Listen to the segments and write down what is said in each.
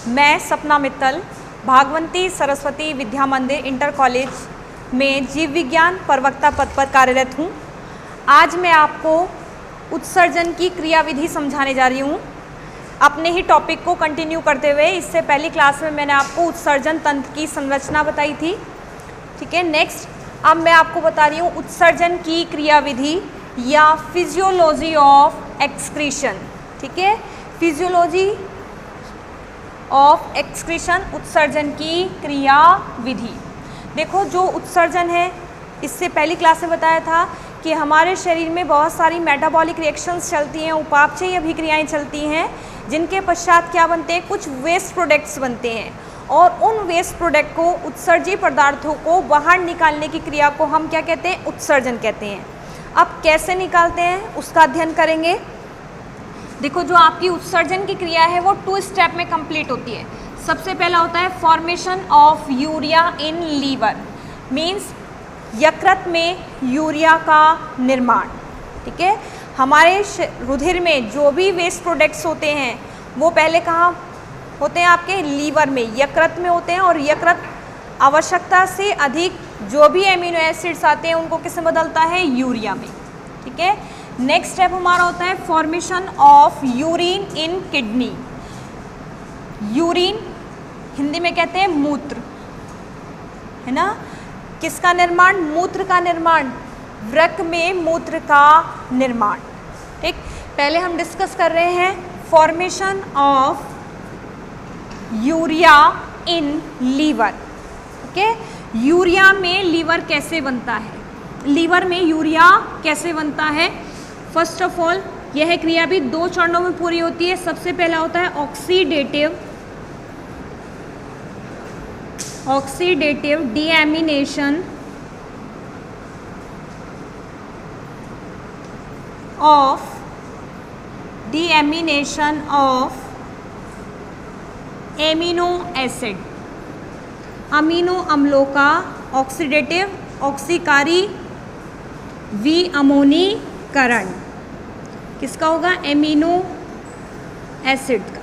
मैं सपना मित्तल भागवती सरस्वती विद्या मंदिर इंटर कॉलेज में जीव विज्ञान प्रवक्ता पद पर कार्यरत हूँ। आज मैं आपको उत्सर्जन की क्रियाविधि समझाने जा रही हूँ, अपने ही टॉपिक को कंटिन्यू करते हुए। इससे पहली क्लास में मैंने आपको उत्सर्जन तंत्र की संरचना बताई थी, ठीक है। नेक्स्ट अब मैं आपको बता रही हूँ उत्सर्जन की क्रियाविधि या फिजियोलॉजी ऑफ एक्सक्रीशन, ठीक है। फिजियोलॉजी ऑफ एक्सक्रीशन, उत्सर्जन की क्रियाविधि। देखो, जो उत्सर्जन है, इससे पहली क्लास में बताया था कि हमारे शरीर में बहुत सारी मेटाबॉलिक रिएक्शंस चलती हैं, उपापचयी अभिक्रियाएं चलती हैं, जिनके पश्चात क्या बनते हैं, कुछ वेस्ट प्रोडक्ट्स बनते हैं, और उन वेस्ट प्रोडक्ट को, उत्सर्जी पदार्थों को बाहर निकालने की क्रिया को हम क्या कहते हैं, उत्सर्जन कहते हैं। अब कैसे निकालते हैं उसका अध्ययन करेंगे। देखो, जो आपकी उत्सर्जन की क्रिया है वो 2 स्टेप में कंप्लीट होती है। सबसे पहला होता है formation of urea in liver, means यकृत में यूरिया का निर्माण, ठीक है। हमारे रुधिर में जो भी वेस्ट प्रोडक्ट्स होते हैं वो पहले कहाँ होते हैं, आपके लीवर में, यकृत में होते हैं, और यकृत आवश्यकता से अधिक जो भी एमिनो एसिड्स आते हैं उनको किसमें बदलता है, यूरिया में, ठीक है। नेक्स्ट स्टेप हमारा होता है formation of urine in kidney. Urine Hindi में कहते हैं मूत्र, है ना। किसका निर्माण, मूत्र का निर्माण, वृक्क में मूत्र का निर्माण, ठीक। पहले हम डिस्कस कर रहे हैं formation of urea in liver, okay. Urea में लीवर कैसे बनता है, लीवर में यूरिया कैसे बनता है। फर्स्ट ऑफ ऑल यह क्रिया भी 2 चरणों में पूरी होती है। सबसे पहला होता है oxidative deamination of amino acid, amino अम्लों का ऑक्सीडेटिव, ऑक्सीकारी विअमोनीकरण किसका होगा, एमिनो एसिड का,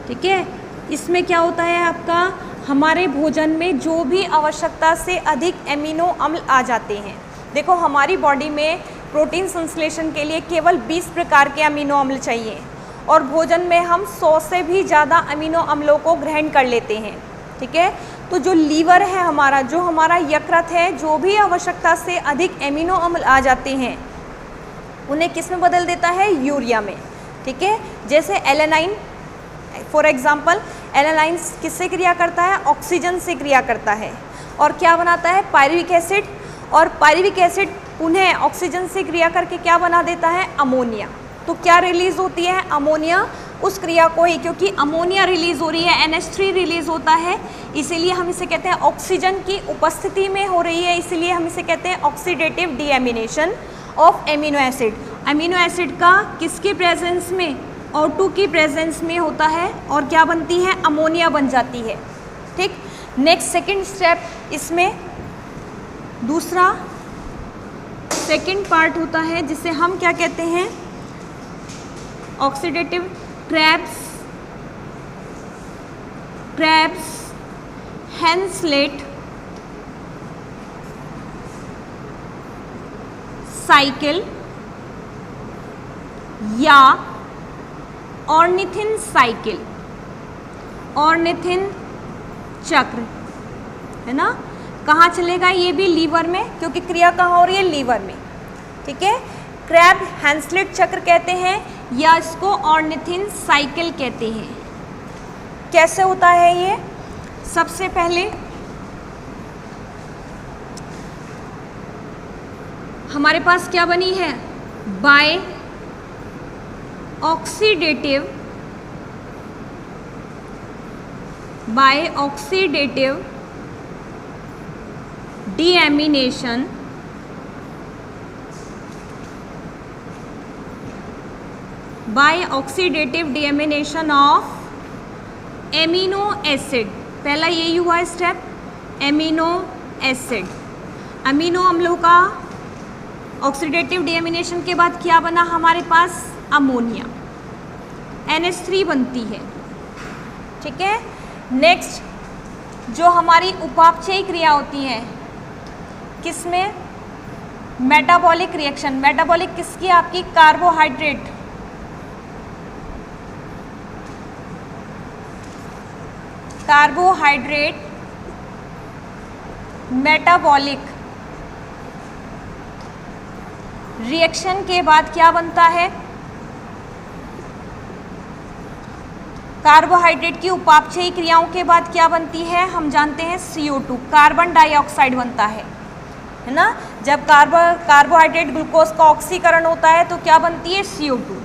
ठीक है। इसमें क्या होता है आपका, हमारे भोजन में जो भी आवश्यकता से अधिक एमिनो अम्ल आ जाते हैं। देखो, हमारी बॉडी में प्रोटीन संश्लेषण के लिए केवल 20 प्रकार के अमीनो अम्ल चाहिए, और भोजन में हम 100 से भी ज़्यादा अमीनो अम्लों को ग्रहण कर लेते हैं, ठीक है। तो जो लीवर है हमारा, जो हमारा यकृत है, जो भी आवश्यकता से अधिक एमिनो अम्ल आ जाते हैं उन्हें किस में बदल देता है, यूरिया में, ठीक है। जैसे एलेनाइन, फॉर एग्जांपल, एलेनाइन किससे क्रिया करता है, ऑक्सीजन से क्रिया करता है, और क्या बनाता है, पायरुविक एसिड, और पायरुविक एसिड उन्हें ऑक्सीजन से क्रिया करके क्या बना देता है, अमोनिया। तो क्या रिलीज होती है, अमोनिया। उस क्रिया को ही, क्योंकि अमोनिया रिलीज हो रही है, NH3 रिलीज होता है, इसीलिए हम इसे कहते हैं ऑक्सीजन की उपस्थिति में हो रही है, इसीलिए हम इसे कहते हैं oxidative deamination of amino acid. Amino acid का किसके प्रेजेंस में, O2 की प्रेजेंस में होता है, और क्या बनती है, अमोनिया बन जाती है, ठीक। नेक्स्ट सेकंड स्टेप, इसमें दूसरा सेकंड पार्ट होता है जिसे हम क्या कहते हैं, ऑक्सीडेटिव क्रेब्स हेंसलेट साइकिल या ऑर्निथिन साइकिल, ऑर्निथिन चक्र, है ना। कहाँ चलेगा, ये भी लीवर में, क्योंकि क्रिया कहाँ हो रही है, लीवर में, ठीक है। क्रैब हेंसलेट चक्र कहते हैं, या इसको ऑर्निथिन साइकिल कहते हैं। कैसे होता है ये, सबसे पहले हमारे पास क्या बनी है, by oxidative deamination of amino acid. पहला यही हुआ स्टेप, एमिनो एसिड, अमीनो अम्लों का ऑक्सीडेटिव डीएमिनेशन के बाद क्या बना हमारे पास, अमोनिया, NH3 बनती है। ठीक है। नेक्स्ट जो हमारी उपापचयी क्रिया होती है किसमें, मेटाबॉलिक रिएक्शन। मेटाबॉलिक किसकी, आपकी कार्बोहाइड्रेट, कार्बोहाइड्रेट मेटाबॉलिक रिएक्शन के बाद क्या बनता है, कार्बोहाइड्रेट की उपापचयी क्रियाओं के बाद क्या बनती है, हम जानते हैं CO2, कार्बन डाइऑक्साइड बनता है ना। जब कार्बोहाइड्रेट ग्लूकोज का ऑक्सीकरण होता है तो क्या बनती है, CO2।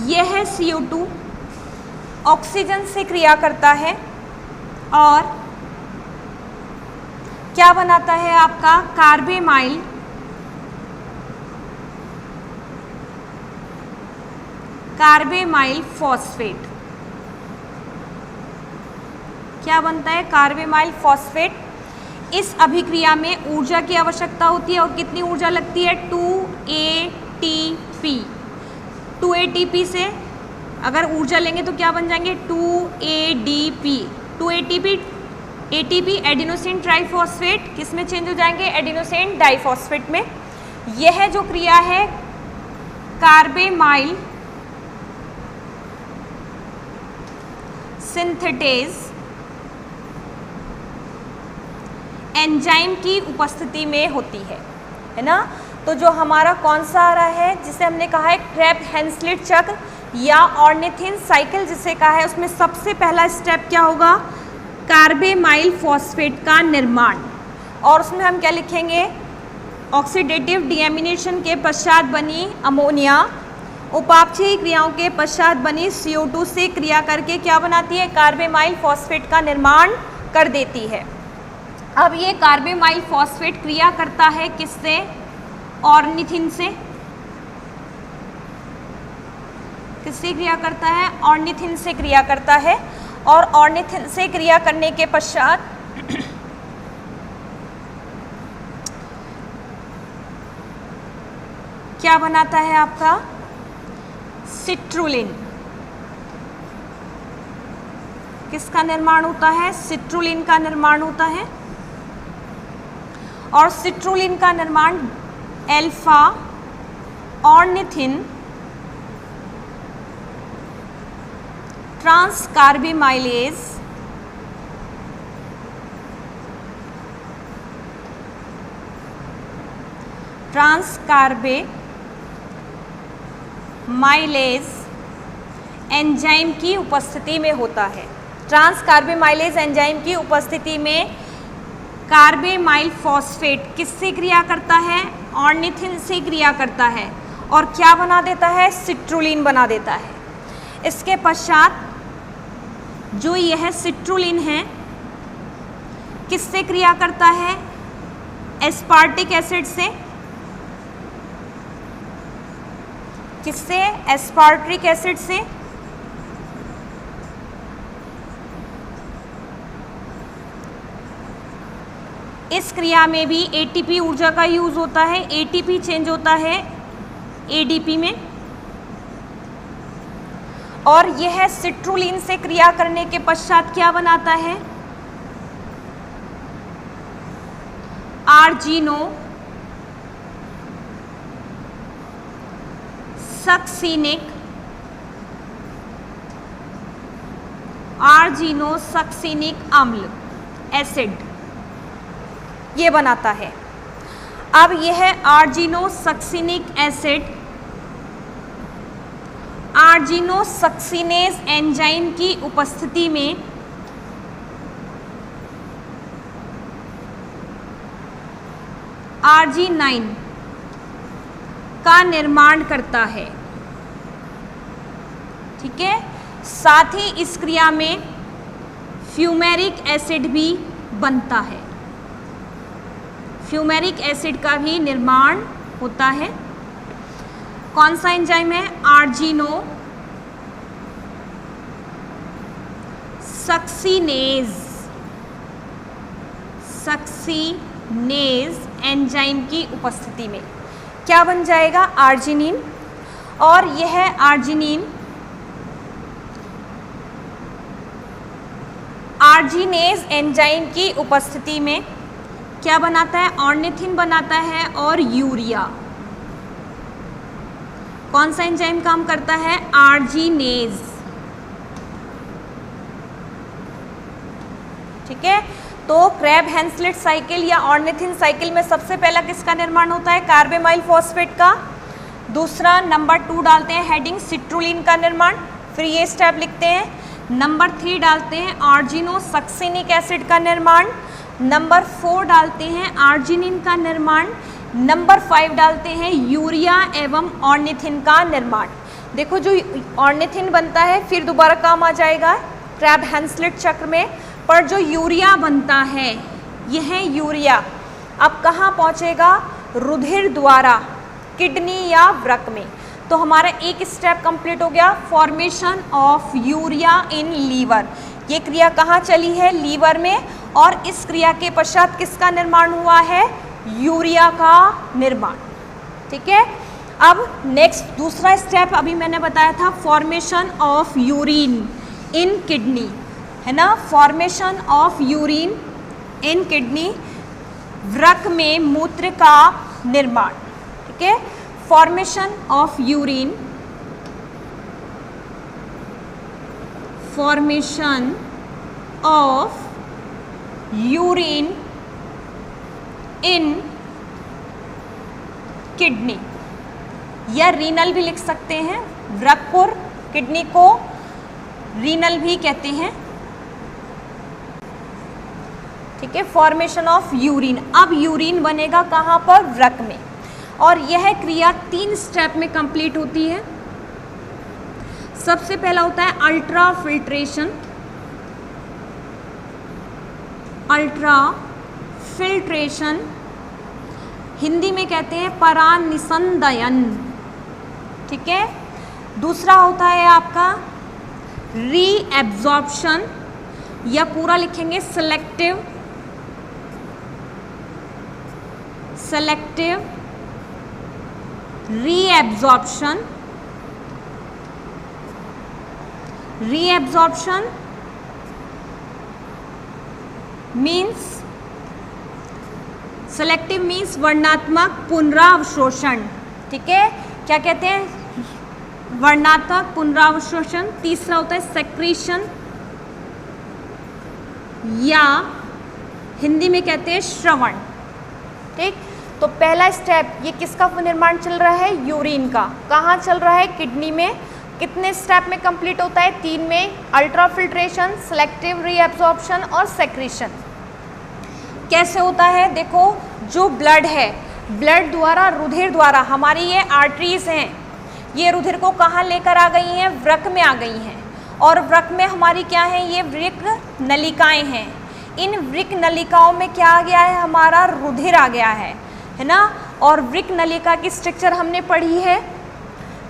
यह CO2 ऑक्सीजन से क्रिया करता है और क्या बनाता है आपका, कार्बेमाइल, कार्बेमाइल फॉस्फेट। क्या बनता है, कार्बेमाइल फॉस्फेट। इस अभिक्रिया में ऊर्जा की आवश्यकता होती है और कितनी ऊर्जा लगती है, 2 ATP। 2 ATP से अगर ऊर्जा लेंगे तो क्या बन जाएंगे, 2 ADP। 2 ATP एडिनोसिन ट्राइफॉस्फेट किस में चेंज हो जाएंगे, एडिनोसिन डाइफॉस्फेट में। यह जो क्रिया है कार्बेमाइल सिंथेटेज एंजाइम की उपस्थिति में होती है ना। तो जो हमारा कौन सा आ रहा है, जिसे हमने कहा है क्रेब्स हैंसलिट चक्र या ऑर्निथिन साइकिल जिसे कहा है, उसमें सबसे पहला स्टेप क्या होगा, कार्बेमाइल फॉस्फेट का निर्माण। और उसमें हम क्या लिखेंगे, ऑक्सीडेटिव डीएमिनेशन के पश्चात बनी अमोनिया उपापचयी क्रियाओं के पश्चात बनी CO2 से क्रिया करके क्या बनाती है, कार्बेमाइल फॉस्फेट का निर्माण कर देती है। अब ये कार्बेमाइल फॉस्फेट क्रिया करता है किससे, ऑर्निथिन से। किससे क्रिया करता है, ऑर्निथिन से क्रिया करता है। और ऑर्निथिन से क्रिया करने के पश्चात क्या बनाता है आपका, सिट्रुलिन। किसका निर्माण होता है, सिट्रुलिन का निर्माण होता है। और सिट्रुलिन का निर्माण अल्फा ऑर्निथिन ट्रांसकार्बेमाइलेज एंजाइम की उपस्थिति में होता है। ट्रांसकार्बेमाइलेज एंजाइम की उपस्थिति में कार्बेमाइल फॉस्फेट किससे क्रिया करता है, ऑर्निथिन से क्रिया करता है और क्या बना देता है, सिट्रुलिन बना देता है। इसके पश्चात जो यह सिट्रुलिन है किससे क्रिया करता है, एस्पार्टिक एसिड से। किससे, एस्पार्टिक एसिड से। इस क्रिया में भी ATP ऊर्जा का यूज होता है, ATP चेंज होता है ADP में। और यह सिट्रुलिन से क्रिया करने के पश्चात क्या बनाता है, आर्जिनो सक्सिनिक अम्ल एसिड ये बनाता है। अब यह आर्जिनोसक्सिनिक एसिड आर्जिनोसक्सिनेज एंजाइम की उपस्थिति में आर्जिनाइन का निर्माण करता है। ठीक है, साथ ही इस क्रिया में फ्यूमेरिक एसिड भी बनता है। फ्यूमेरिक एसिड का भी निर्माण होता है। कौन सा एंजाइम है, सक्सिनेज एंजाइम की उपस्थिति में क्या बन जाएगा, आर्जिनिन। और यह आर्जिनिन आर्जिनेज एंजाइम की उपस्थिति में क्या बनाता है? ऑर्निथिन बनाता है और यूरिया। कौन सा एंजाइम काम करता है? आर्जिनेज। ठीक है, तो क्रैब हैंसलेट साइकिल या ऑर्निथिन साइकिल में सबसे पहला किसका निर्माण होता है? कार्बामाइल फॉस्फेट का। दूसरा नंबर 2 डालते हैं हेडिंग सिट्रुलिन का निर्माण, फिर ये स्टेप लिखते हैं। नंबर 3 डालते हैं आर्जिनो सक्सिनिक एसिड का निर्माण। नंबर 4 डालते हैं आर्जिनिन का निर्माण। नंबर 5 डालते हैं यूरिया एवं ऑर्निथिन का निर्माण। देखो जो ऑर्निथिन बनता है फिर दोबारा काम आ जाएगा क्रैब हैंसलेट चक्र में, पर जो यूरिया बनता है यह यूरिया अब कहाँ पहुँचेगा? रुधिर द्वारा किडनी या वृक्क में। तो हमारा एक स्टेप कंप्लीट हो गया, formation of urea in liver. ये क्रिया कहाँ चली है? लीवर में। और इस क्रिया के पश्चात किसका निर्माण हुआ है? यूरिया का निर्माण। ठीक है, अब नेक्स्ट दूसरा स्टेप अभी मैंने बताया था, formation of urine in kidney, है ना? Formation of urine in kidney, वृक्क में मूत्र का निर्माण। ठीक है, formation of urine, formation of urine in kidney, या रीनल भी लिख सकते हैं। वृक्क और किडनी को रीनल भी कहते हैं। ठीक है, फॉर्मेशन ऑफ यूरिन। अब यूरिन बनेगा कहाँ पर? वृक्क में। और यह क्रिया 3 स्टेप में कंप्लीट होती है। सबसे पहला होता है ultra filtration. Ultra filtration Hindi में कहते हैं परानिसंदयन। ठीक है, दूसरा होता है आपका रीएब्जॉर्प्शन, या पूरा लिखेंगे selective reabsorption. Reabsorption means, selective means वर्णात्मक पुनरावशोषण। ठीक है, क्या कहते हैं? वर्णात्मक पुनरावशोषण। तीसरा होता है सेक्रीशन, या हिंदी में कहते हैं श्रवण। ठीक, तो पहला स्टेप ये किसका निर्माण चल रहा है? यूरिन का। कहाँ चल रहा है? किडनी में। कितने स्टेप में कंप्लीट होता है? 3 में, अल्ट्रा फिल्ट्रेशन, सेलेक्टिव रीएब्जॉर्प्शन और सेक्रीशन। कैसे होता है? देखो जो ब्लड है, ब्लड द्वारा, रुधिर द्वारा, हमारी ये आर्टरीज हैं, ये रुधिर को कहाँ लेकर आ गई हैं? वृक्क में आ गई हैं। और वृक्क में हमारी क्या है? ये वृक्क नलिकाएं हैं। इन वृक्क नलिकाओं में क्या आ गया है? हमारा रुधिर आ गया है ना? और वृक्क नलिका की स्ट्रक्चर हमने पढ़ी है।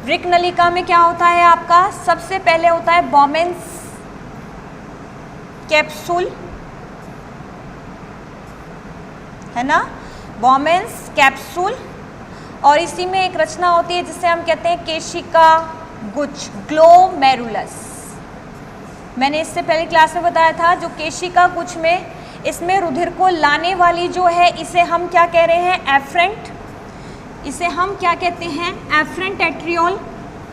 वृक्क नलिका में क्या होता है आपका? सबसे पहले होता है बोमेन्स कैप्सूल, है ना? Bowman's capsule. और इसी में एक रचना होती है जिसे हम कहते हैं केशिका गुच्छ, ग्लोमेरुलस। मैंने इससे पहले क्लास में बताया था, जो केशिका गुच्छ में, इसमें रुधिर को लाने वाली जो है, इसे हम क्या कह रहे हैं? एफरेंट। इसे हम क्या कहते हैं? Afferent arteriole.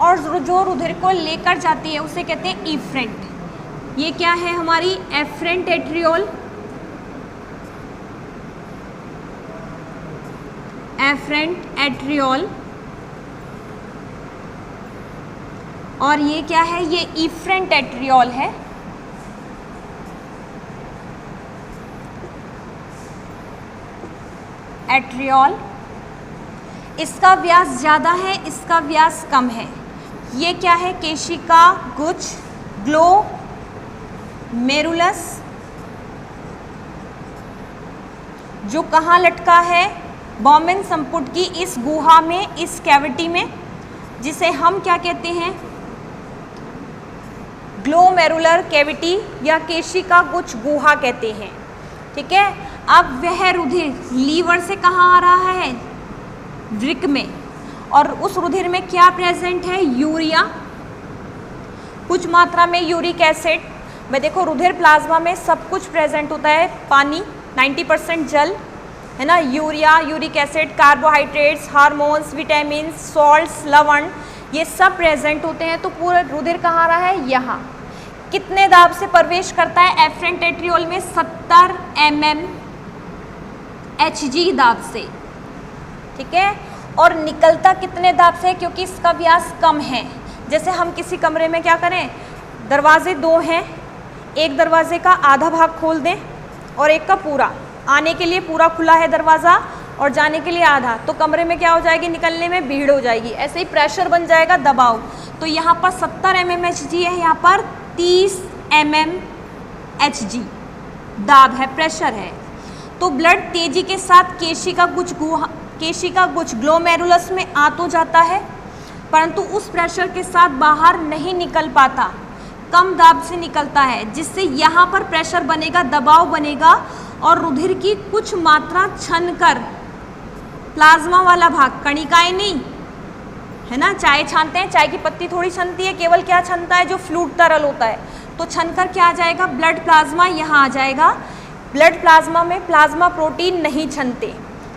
और जो रुधिर को लेकर जाती है उसे कहते हैं इफ्रेंट। ये क्या है? हमारी एफरेंट एट्रियोल। Efferent arteriole. और ये क्या है? ये इफ्रेंट एट्रियोल है। एट्रियोल, इसका व्यास ज़्यादा है, इसका व्यास कम है। ये क्या है? केशिका गुच्छ, ग्लोमेरुलस, जो कहाँ लटका है? बोमेन संपुट की इस गुहा में, इस कैविटी में, जिसे हम क्या कहते हैं? ग्लोमेरुलर कैविटी या केशिका गुच्छ गुहा कहते हैं। ठीक है, अब वह रुधिर लीवर से कहाँ आ रहा है? वृक्क में। और उस रुधिर में क्या प्रेजेंट है? यूरिया, कुछ मात्रा में यूरिक एसिड, मैं देखो रुधिर प्लाज्मा में सब कुछ प्रेजेंट होता है, पानी 90% जल है ना, urea, uric acid, carbohydrates, hormones, vitamin, salts, लवण, ये सब प्रेजेंट होते हैं। तो पूरा रुधिर कहाँ रहा है, यहाँ। कितने दाब से प्रवेश करता है एफरेंट एट्रियोल में, 70 mm Hg दाब से, ठीक है। और निकलता कितने दाब से, क्योंकि इसका व्यास कम है। जैसे हम किसी कमरे में क्या करें, दरवाजे 2 हैं, एक दरवाजे का आधा भाग खोल दें और एक का पूरा, आने के लिए पूरा खुला है दरवाज़ा और जाने के लिए आधा, तो कमरे में क्या हो जाएगी, निकलने में भीड़ हो जाएगी। ऐसे ही प्रेशर बन जाएगा, दबाव। तो यहाँ पर 70 mm Hg है, यहाँ पर 30 mm Hg दाब है, प्रेशर है। तो ब्लड तेजी के साथ केशिका गुच्छ ग्लोमेरुलस में आ तो जाता है, परंतु उस प्रेशर के साथ बाहर नहीं निकल पाता, कम दाब से निकलता है, जिससे यहाँ पर प्रेशर बनेगा, दबाव बनेगा और रुधिर की कुछ मात्रा छनकर प्लाज्मा वाला भाग, कणिकाएं नहीं है ना, चाय छानते हैं, चाय की पत्ती थोड़ी छनती है, केवल क्या छनता है, जो फ्लूइड तरल होता है, तो छनकर क्या आ जाएगा, ब्लड प्लाज्मा यहाँ आ जाएगा। ब्लड प्लाज्मा में प्लाज्मा प्रोटीन नहीं छनते,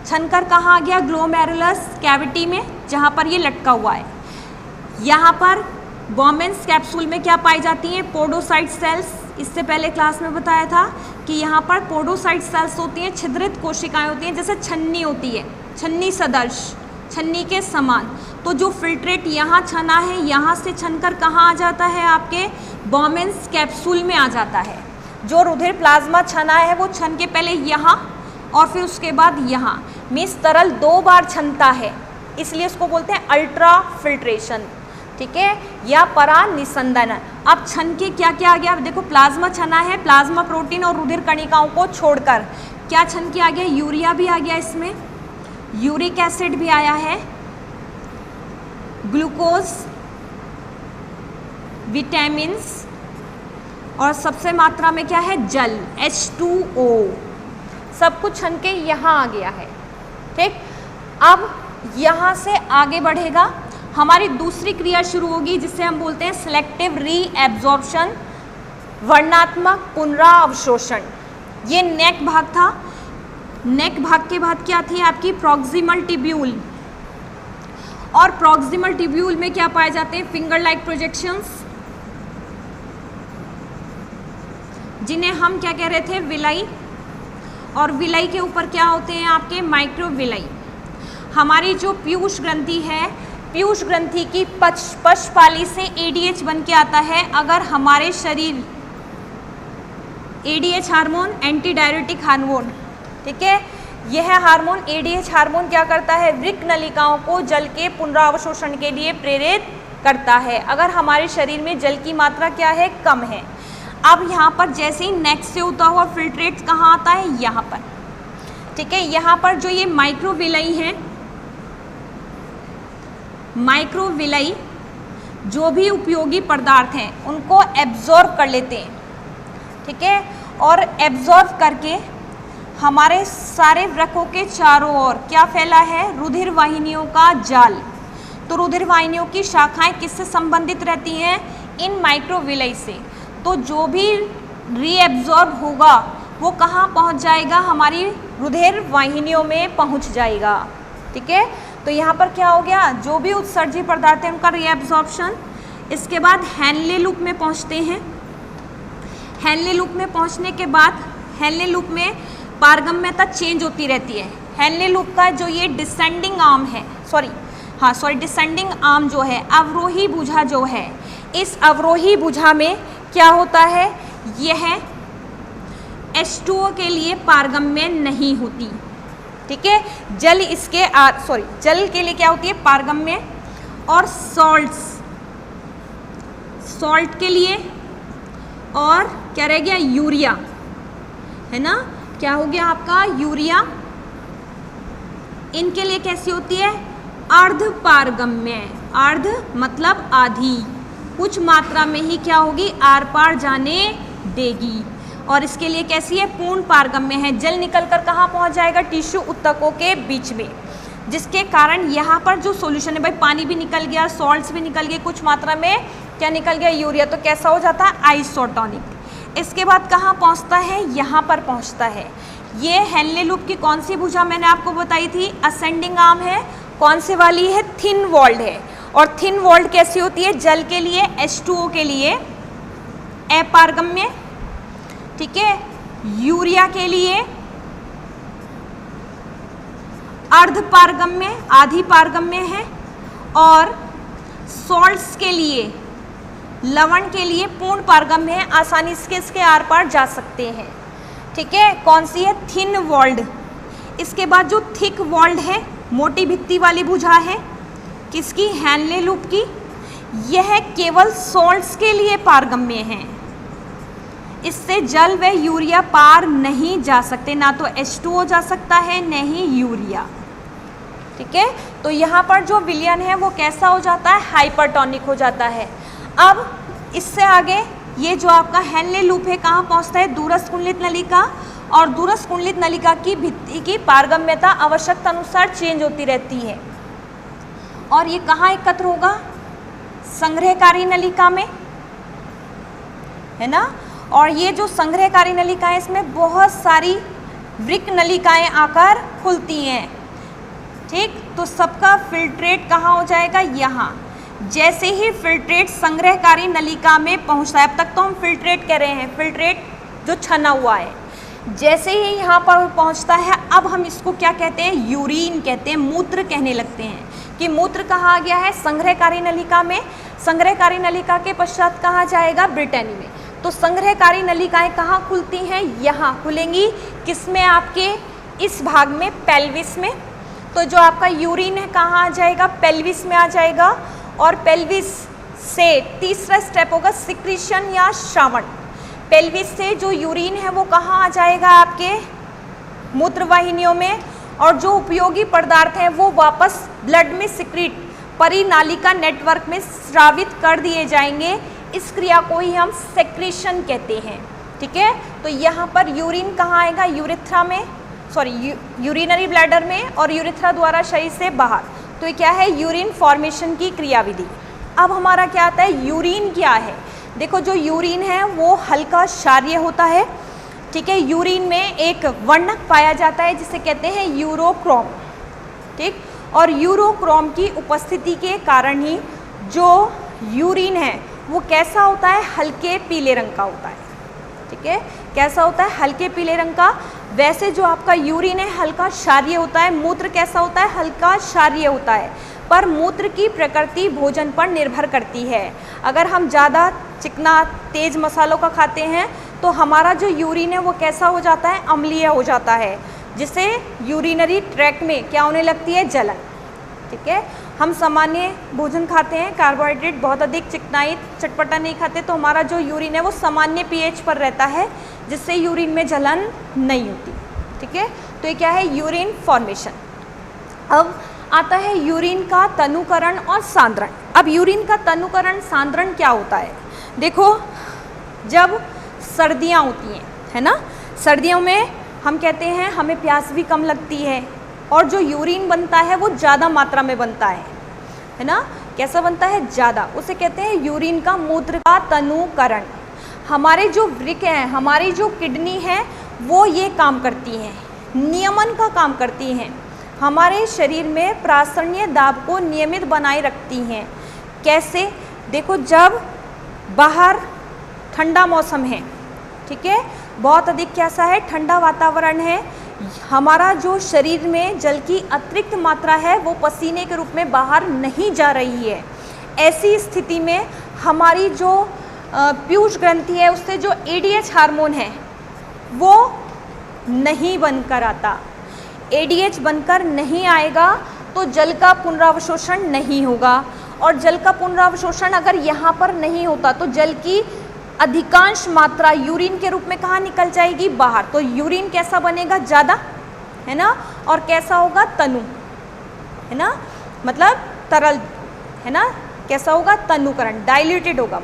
छनकर कहाँ आ गया, ग्लोमेरुलस कैविटी में, जहाँ पर ये लटका हुआ है। यहाँ पर बोमेन्स कैप्सूल में क्या पाई जाती हैं, पोडोसाइट सेल्स। इससे पहले क्लास में बताया था कि यहाँ पर पोडोसाइट सेल्स होती हैं, छिद्रित कोशिकाएं होती हैं, जैसे छन्नी होती है, छन्नी सदृश, छन्नी के समान। तो जो फिल्ट्रेट यहाँ छना है, यहाँ से छनकर कहाँ आ जाता है, आपके बोमेन्स कैप्सूल में आ जाता है। जो रुधिर प्लाज्मा छना है वो छन के पहले यहाँ और फिर उसके बाद यहाँ, मीन्स तरल 2 बार छनता है, इसलिए इसको बोलते हैं अल्ट्रा फिल्ट्रेशन, ठीक है, या परानिसंदन। अब छन के क्या क्या आ गया, देखो प्लाज्मा छना है, प्लाज्मा प्रोटीन और रुधिर कणिकाओं को छोड़कर क्या छन के आ गया, यूरिया भी आ गया, इसमें यूरिक एसिड भी आया है, ग्लूकोज, विटामिन्स और सबसे मात्रा में क्या है, जल, H2O, सब कुछ छन के यहाँ आ गया है, ठीक। अब यहाँ से आगे बढ़ेगा, हमारी दूसरी क्रिया शुरू होगी, जिसे हम बोलते हैं सिलेक्टिव रीएब्जॉर्प्शन, वर्णात्मक पुनरावशोषण। ये नेक भाग था, नेक भाग के बाद क्या थी आपकी, प्रॉक्सिमल ट्यूब्यूल, और प्रॉक्सिमल ट्यूब्यूल में क्या पाए जाते हैं, फिंगर लाइक प्रोजेक्शंस, जिन्हें हम क्या कह रहे थे, विलाई, और विलाई के ऊपर क्या होते हैं आपके, माइक्रोविलाई। हमारी जो पीयूष ग्रंथि है, पीयूष ग्रंथि की पक्षपाली से ADH बन के आता है। अगर हमारे शरीर ADH hormone, anti diuretic hormone, ठीक है, यह हार्मोन ADH हार्मोन क्या करता है, वृक्क नलिकाओं को जल के पुनरावशोषण के लिए प्रेरित करता है, अगर हमारे शरीर में जल की मात्रा क्या है, कम है। अब यहाँ पर जैसे ही नेक्स्ट से होता हुआ फिल्ट्रेट कहाँ आता है, यहाँ पर, ठीक है। यहाँ पर जो ये माइक्रोविलाई है, माइक्रोविलाई जो भी उपयोगी पदार्थ हैं उनको एब्जॉर्ब कर लेते हैं, ठीक है, और एब्जॉर्ब करके हमारे सारे वृक्कों के चारों ओर क्या फैला है, रुधिर वाहिनियों का जाल। तो रुधिर वाहिनियों की शाखाएं किससे संबंधित रहती हैं, इन माइक्रोविलाई से। तो जो भी रीएब्जॉर्ब होगा वो कहाँ पहुँच जाएगा, हमारी रुधिर वाहिनियों में पहुँच जाएगा, ठीक है। तो यहाँ पर क्या हो गया, जो भी उत्सर्जी पदार्थ हैं उनका रीएब्जॉर्प्शन। इसके बाद हेनले लूप में पहुँचते हैं। हेनले लूप में पहुँचने के बाद हेनले लूप में पारगम्यता चेंज होती रहती है। हेनले लूप का जो ये डिसेंडिंग आर्म है, डिसेंडिंग आर्म जो है, अवरोही भुजा जो है, इस अवरोही भुजा में क्या होता है, यह H2O के लिए पारगम्य नहीं होती, ठीक है। जल इसके जल के लिए क्या होती है, पारगम्य, और सॉल्ट के लिए, और क्या रह गया, यूरिया, है ना, क्या हो गया आपका, यूरिया, इनके लिए कैसी होती है, अर्ध पारगम्य। अर्ध मतलब आधी, कुछ मात्रा में ही क्या होगी, आर पार जाने देगी। और इसके लिए कैसी है, पूर्ण पारगम्य है। जल निकलकर कहाँ पहुँच जाएगा, टिश्यू उत्तकों के बीच में, जिसके कारण यहाँ पर जो सॉल्यूशन है, भाई पानी भी निकल गया, सॉल्ट्स भी निकल गए, कुछ मात्रा में क्या निकल गया, यूरिया, तो कैसा हो जाता है, आइसोटोनिक। इसके बाद कहाँ पहुँचता है, यहाँ पर पहुँचता है। ये हेनले लूप की कौन सी भुजा मैंने आपको बताई थी, असेंडिंग आर्म है। कौन से वाली है, थिन वॉल्ड है। और थिन वॉल्ड कैसी होती है, जल के लिए H2O के लिए अपारगम्य, ठीक है, यूरिया के लिए अर्धपारगम्य, आधी पारगम्य है, और सॉल्ट्स के लिए, लवण के लिए पूर्ण पारगम्य है, आसानी से इसके आर पार जा सकते हैं, ठीक है। कौन सी है, थिन वॉल्ड। इसके बाद जो थिक वॉल्ड है, मोटी भित्ति वाली भुजा है, किसकी, हेनले लूप की। यह केवल सॉल्ट्स के लिए पारगम्य है, इससे जल व यूरिया पार नहीं जा सकते, ना तो H2O जा सकता है न ही यूरिया, ठीक है। तो यहाँ पर जो विलयन है वो कैसा हो जाता है, हाइपरटोनिक हो जाता है। अब इससे आगे ये जो आपका हेनले लूप है कहाँ पहुँचता है, दूरस्थ कुंडलित नलिका, और दूरस्थ कुंडलित नलिका की भित्ति की पारगम्यता आवश्यकता अनुसार चेंज होती रहती है। और ये कहाँ एकत्र होगा, संग्रहकारी नलिका में, है ना। और ये जो संग्रहकारी नलिका है इसमें बहुत सारी वृक्क नलिकाएं आकर खुलती हैं, ठीक। तो सबका फिल्ट्रेट कहाँ हो जाएगा, यहाँ। जैसे ही फिल्ट्रेट संग्रहकारी नलिका में पहुँचता है, अब तक तो हम फिल्ट्रेट कह रहे हैं, फिल्ट्रेट जो छना हुआ है, जैसे ही यहाँ पर पहुँचता है, अब हम इसको क्या कहते हैं, यूरिन कहते हैं, मूत्र कहने लगते हैं कि मूत्र कहाँ आ गया है, संग्रहकारी नलिका में। संग्रहकारी नलिका के पश्चात कहाँ जाएगा, ब्रिटेनी में। तो संग्रहकारी नलिकाएं कहाँ खुलती हैं, यहाँ खुलेंगी, किसमें, आपके इस भाग में, पेल्विस में। तो जो आपका यूरिन है कहाँ आ जाएगा, पेल्विस में आ जाएगा। और पेल्विस से तीसरा स्टेप होगा सिक्रीशन या श्रावण। पेल्विस से जो यूरिन है वो कहाँ आ जाएगा, आपके मूत्रवाहिनियों में, और जो उपयोगी पदार्थ हैं वो वापस ब्लड में सिक्रीट परिनालिका नेटवर्क में स्रावित कर दिए जाएंगे। इस क्रिया को ही हम सेक्रीशन कहते हैं, ठीक है। तो यहाँ पर यूरिन कहाँ आएगा, यूरेथ्रा में, यूरिनरी ब्लैडर में, और यूरेथ्रा द्वारा शरीर से बाहर। तो ये क्या है, यूरिन फॉर्मेशन की क्रियाविधि। अब हमारा क्या आता है, यूरिन क्या है। देखो जो यूरिन है वो हल्का क्षारीय होता है, ठीक है। यूरिन में एक वर्णक पाया जाता है जिसे कहते हैं यूरोक्रोम, ठीक। और यूरोक्रोम की उपस्थिति के कारण ही जो यूरिन है वो कैसा होता है, हल्के पीले रंग का होता है, ठीक है। कैसा होता है, हल्के पीले रंग का। वैसे जो आपका यूरिन है हल्का क्षारीय होता है, मूत्र कैसा होता है, हल्का क्षारीय होता है। पर मूत्र की प्रकृति भोजन पर निर्भर करती है। अगर हम ज़्यादा चिकना तेज मसालों का खाते हैं तो हमारा जो यूरिन है वो कैसा हो जाता है, अम्लीय हो जाता है, जिससे यूरिनरी ट्रैक्ट में क्या होने लगती है, जलन, ठीक है। हम सामान्य भोजन खाते हैं, कार्बोहाइड्रेट बहुत अधिक चिकनाई चटपटा नहीं खाते, तो हमारा जो यूरिन है वो सामान्य पीएच पर रहता है, जिससे यूरिन में जलन नहीं होती, ठीक है। तो ये क्या है, यूरिन फॉर्मेशन। अब आता है यूरिन का तनुकरण और सांद्रण। अब यूरिन का तनुकरण सांद्रण क्या होता है, देखो जब सर्दियाँ होती हैं, है ना, सर्दियों में हम कहते हैं हमें प्यास भी कम लगती है, और जो यूरिन बनता है वो ज़्यादा मात्रा में बनता है ना। कैसा बनता है, ज़्यादा, उसे कहते हैं यूरिन का मूत्र का तनुकरण। हमारे जो वृक्क हैं, हमारी जो किडनी है वो ये काम करती हैं, नियमन का काम करती हैं, हमारे शरीर में प्रासरणीय दाब को नियमित बनाए रखती हैं। कैसे, देखो जब बाहर ठंडा मौसम है, ठीक है, बहुत अधिक कैसा है, ठंडा वातावरण है, हमारा जो शरीर में जल की अतिरिक्त मात्रा है वो पसीने के रूप में बाहर नहीं जा रही है। ऐसी स्थिति में हमारी जो पीयूष ग्रंथि है उससे जो एडीएच हार्मोन है वो नहीं बनकर आता। एडीएच बनकर नहीं आएगा तो जल का पुनरावशोषण नहीं होगा, और जल का पुनरावशोषण अगर यहाँ पर नहीं होता तो जल की अधिकांश मात्रा यूरिन के रूप में कहाँ निकल जाएगी, बाहर। तो यूरिन कैसा बनेगा, ज़्यादा, है ना, और कैसा होगा, तनु, है ना, मतलब तरल, है ना, कैसा होगा, तनुकरण, डाइल्यूटेड होगा,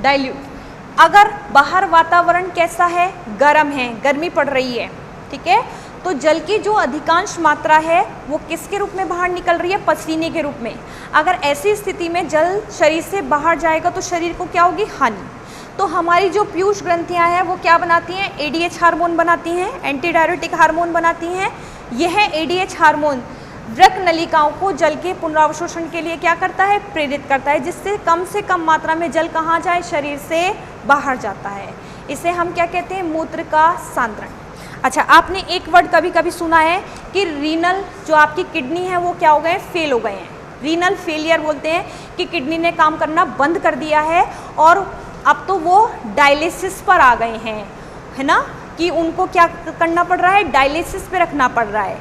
डाइल्यूट। अगर बाहर वातावरण कैसा है, गर्म है, गर्मी पड़ रही है, ठीक है, तो जल की जो अधिकांश मात्रा है वो किसके रूप में बाहर निकल रही है, पसीने के रूप में। अगर ऐसी स्थिति में जल शरीर से बाहर जाएगा तो शरीर को क्या होगी, हानि। तो तो हमारी जो पीयूष ग्रंथियां हैं वो क्या बनाती हैं, एडीएच हार्मोन बनाती हैं, एंटी डायरेटिक हार्मोन बनाती हैं। यह एडीएच हार्मोन वृक्क नलिकाओं को जल के पुनरावशोषण के लिए क्या करता है, प्रेरित करता है, जिससे कम से कम मात्रा में जल कहाँ जाए, शरीर से बाहर जाता है। इसे हम क्या कहते हैं, मूत्र का सांद्रण। अच्छा, आपने एक वर्ड कभी कभी सुना है कि रीनल जो आपकी किडनी है वो क्या हो गए, फेल हो गए हैं। रीनल फेलियर बोलते हैं कि किडनी ने काम करना बंद कर दिया है और अब तो वो डायलिसिस पर आ गए हैं, है ना, कि उनको क्या करना पड़ रहा है, डायलिसिस पे रखना पड़ रहा है।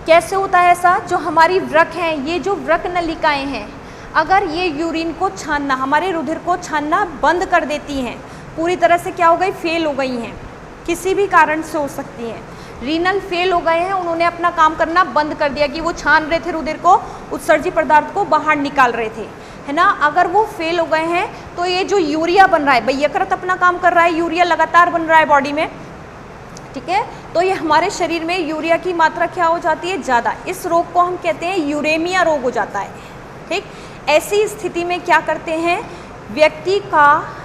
कैसे होता है ऐसा, जो हमारी वृक्क हैं, ये जो वृक्क नलिकाएं हैं, अगर ये यूरिन को छानना, हमारे रुधिर को छानना बंद कर देती हैं, पूरी तरह से क्या हो गई, फेल हो गई हैं, किसी भी कारण से हो सकती हैं, रीनल फेल हो गए हैं, उन्होंने अपना काम करना बंद कर दिया कि वो छान रहे थे रुधिर को, उत्सर्जी पदार्थ को बाहर निकाल रहे थे, है ना। अगर वो फेल हो गए हैं तो ये जो यूरिया बन रहा है, भाई यकृत अपना काम कर रहा है, यूरिया लगातार बन रहा है बॉडी में, ठीक है, तो ये हमारे शरीर में यूरिया की मात्रा क्या हो जाती है, ज़्यादा। इस रोग को हम कहते हैं यूरेमिया रोग हो जाता है, ठीक। ऐसी स्थिति में क्या करते हैं, व्यक्ति का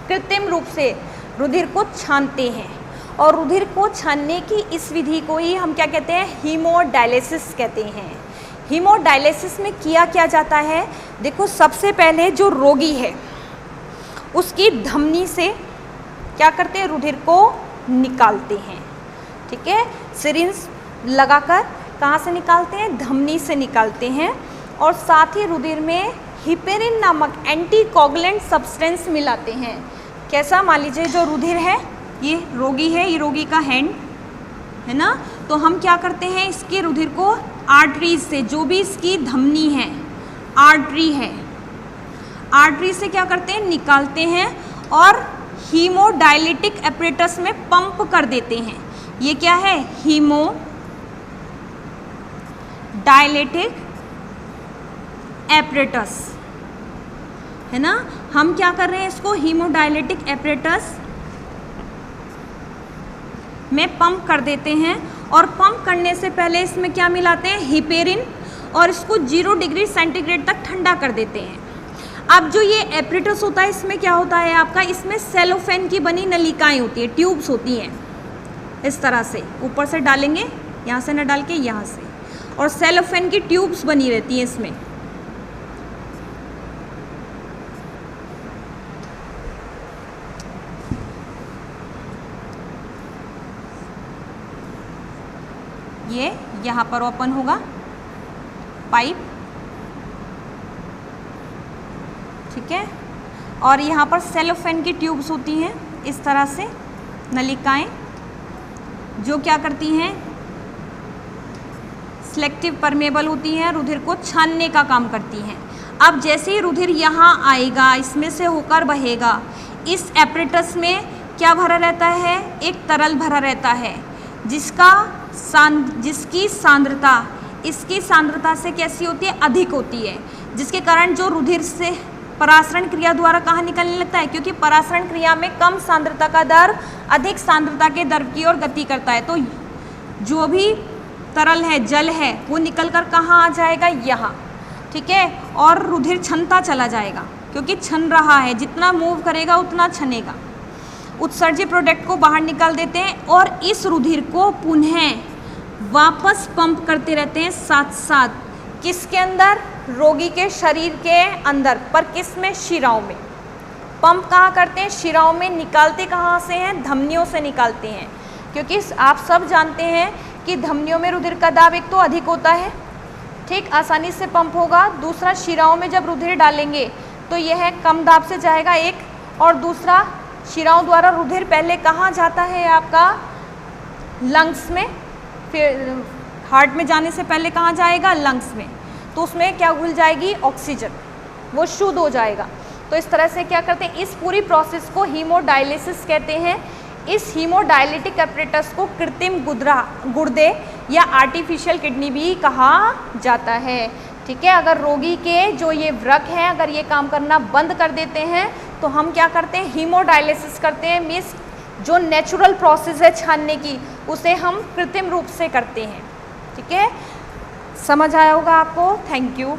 कृत्रिम रूप से रुधिर को छानते हैं, और रुधिर को छानने की इस विधि को ही हम क्या कहते हैं, हीमोडायलिसिस कहते हैं। हीमोडायलिसिस में किया क्या जाता है, देखो सबसे पहले जो रोगी है उसकी धमनी से क्या करते हैं, रुधिर को निकालते हैं, ठीक है, सिरिंज लगाकर कहाँ से निकालते हैं, धमनी से निकालते हैं, और साथ ही रुधिर में हिपेरिन नामक एंटीकोगुलेंट सब्सटेंस मिलाते हैं। कैसा, मान लीजिए जो रुधिर है, ये रोगी है, ये रोगी का हैंड है ना, तो हम क्या करते हैं, इसके रुधिर को आर्टरीज से, जो भी इसकी धमनी है, आर्टरी है, आर्टरी से क्या करते हैं, निकालते हैं और हीमोडायलिटिक एपरेटस में पंप कर देते हैं। ये क्या है, हीमोडायलिटिक एपरेटस, है ना। हम क्या कर रहे हैं, इसको हीमोडायलिटिक एपरेटस में पंप कर देते हैं, और पंप करने से पहले इसमें क्या मिलाते हैं, हिपेरिन, और इसको 0 डिग्री सेंटीग्रेड तक ठंडा कर देते हैं। अब जो ये एपरेटस होता है, इसमें क्या होता है आपका, इसमें सेलोफेन की बनी नलिकाएं होती है, ट्यूब्स होती हैं, इस तरह से ऊपर से डालेंगे, यहाँ से ना डाल के यहाँ से, और सेलोफेन की ट्यूब्स बनी रहती हैं इसमें। ये यहाँ पर ओपन होगा पाइप, ठीक है, और यहाँ पर सेलोफेन की ट्यूब्स होती हैं इस तरह से, नलिकाएं, जो क्या करती हैं, सिलेक्टिव परमेबल होती हैं, रुधिर को छानने का काम करती हैं। अब जैसे ही रुधिर यहाँ आएगा, इसमें से होकर बहेगा, इस एपरेटस में क्या भरा रहता है, एक तरल भरा रहता है, जिसकी सांद्रता इसकी सांद्रता से कैसी होती है, अधिक होती है, जिसके कारण जो रुधिर से परासरण क्रिया द्वारा कहाँ निकलने लगता है, क्योंकि परासरण क्रिया में कम सांद्रता का दर अधिक सांद्रता के दर की ओर गति करता है, तो जो भी तरल है, जल है, वो निकलकर कहाँ आ जाएगा, यहाँ, ठीक है, और रुधिर छनता चला जाएगा, क्योंकि छन रहा है, जितना मूव करेगा उतना छनेगा, उत्सर्जी प्रोडक्ट को बाहर निकाल देते हैं, और इस रुधिर को पुनः वापस पंप करते रहते हैं साथ साथ, किसके अंदर, रोगी के शरीर के अंदर, पर किस में, शिराओं में। पंप कहाँ करते हैं, शिराओं में। निकालते कहाँ से हैं, धमनियों से निकालते हैं, क्योंकि आप सब जानते हैं कि धमनियों में रुधिर का दाब एक तो अधिक होता है, ठीक, आसानी से पंप होगा। दूसरा, शिराओं में जब रुधिर डालेंगे तो यह कम दाब से जाएगा एक, और दूसरा, शिराओं द्वारा रुधिर पहले कहाँ जाता है, आपका लंग्स में, फिर हार्ट में जाने से पहले कहाँ जाएगा, लंग्स में, तो उसमें क्या घुल जाएगी, ऑक्सीजन, वो शुद्ध हो जाएगा। तो इस तरह से क्या करते हैं, इस पूरी प्रोसेस को हीमोडायलिसिस कहते हैं। इस हीमोडायलिटिक एपरेटस को कृत्रिम गुर्दे या आर्टिफिशियल किडनी भी कहा जाता है, ठीक है। अगर रोगी के जो ये वृक्क हैं, अगर ये काम करना बंद कर देते हैं, तो हम क्या करते हैं, हीमोडायलिसिस करते हैं, मीन्स जो नेचुरल प्रोसेस है छानने की, उसे हम कृत्रिम रूप से करते हैं, ठीक है। समझ आया होगा आपको, थैंक यू।